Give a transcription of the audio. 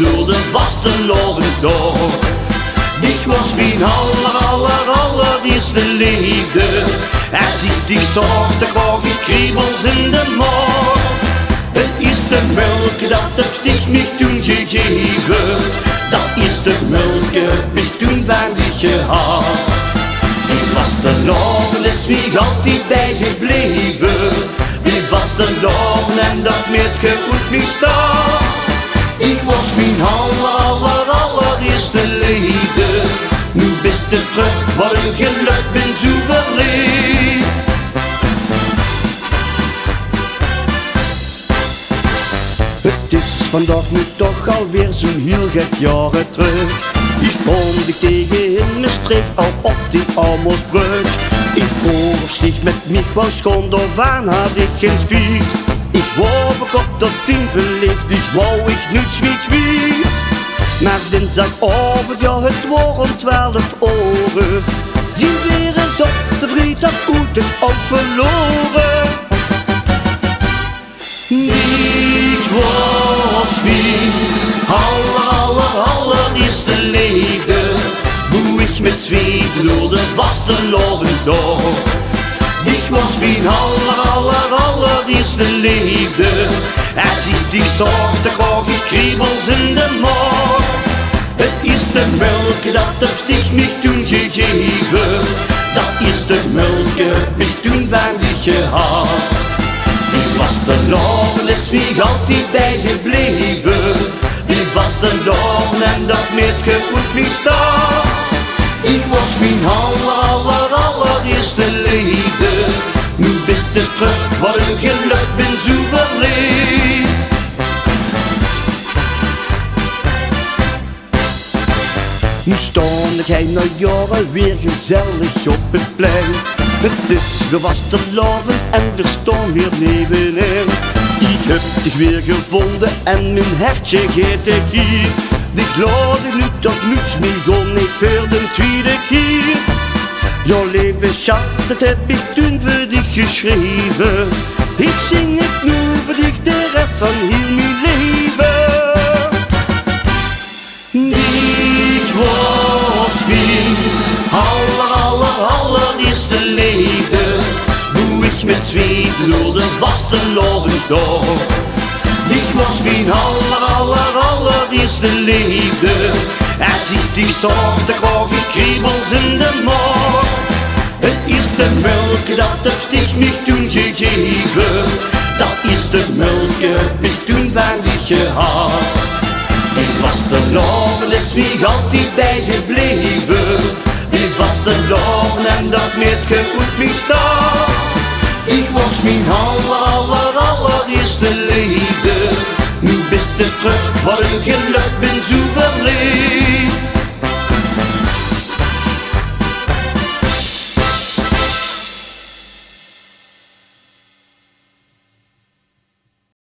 door de vastenlovensdag. Dich was mijn allereerste leefde. Er ziet dich zorgde graag ik kriebels in de maag. Het eerste melk dat heb stich mich toen gegeven. Dat eerste melk heb ik toen van dich gehad. Die vastenloven is mij altijd bijgebleven. Die vastenloven en dat meetsje goed niet staat. Ik was mijn allereerste leefde. Nu bist het terug waar ik geluk ben zo verliefd. Het is vandaag nu toch alweer zo'n heel gek jaren terug. Ik kom dich tegen in Maastricht al op die Almosbrug. Ik overstieg met mich van schoon, daarvan had ik geen spier. Ik wou verkocht tot 10 verliefd, ik wou ik niets wie kwiet. Maar dinsdagavond, ja het was om 12 uur. Zien weer eens op de vrijdag goed het ook verloren. Ik was mijn allereerste leefde. Hoe ik met zweet door de vastenlovensdag. Ik was mijn allereerste leefde. Er ziet die zorgde graag ik kriebels in de maag. Het eerste melk dat heb stich mich toen gegeven. Dat eerste melk heb ik toen van dich gehad. Die vastenloven is mij altijd bijgebleven. Die vastenloven en dat meetsje goed niet staat. Ik was mijn allereerste leefde. Nu bist het terug waar ik geluk ben zo verliefd. Nu stond hij na jaren weer gezellig op het plein. Het is gewastenloven en we staan weer nebenin. Ik heb dich weer gevonden en mijn hertje geet ik hier. Die glade nu tot niets meer kon ik voor de tweede keer. Jouw leven schat, dat heb ik toen voor dich geschreven. Ik zing het nu voor dich de rest van heel mijn leven. Ik was mijn allereerste leefde. Hoe ik met zweet door de vastenlovensdag. Ik was mijn allereerste leefde. Er ziet die zorgde graag ik kriebels in de maag. Het eerste melk dat heb stich mich toen gegeven. Dat eerste melk heb ik toen van dich gehad. Die vastenloven is mij altijd bijgebleven. Die vastenloven en dat meetsje goed niet staat. Ik was mijn allereerste leefde. Nu bist het terug waar ik geluk ben zo verliefd.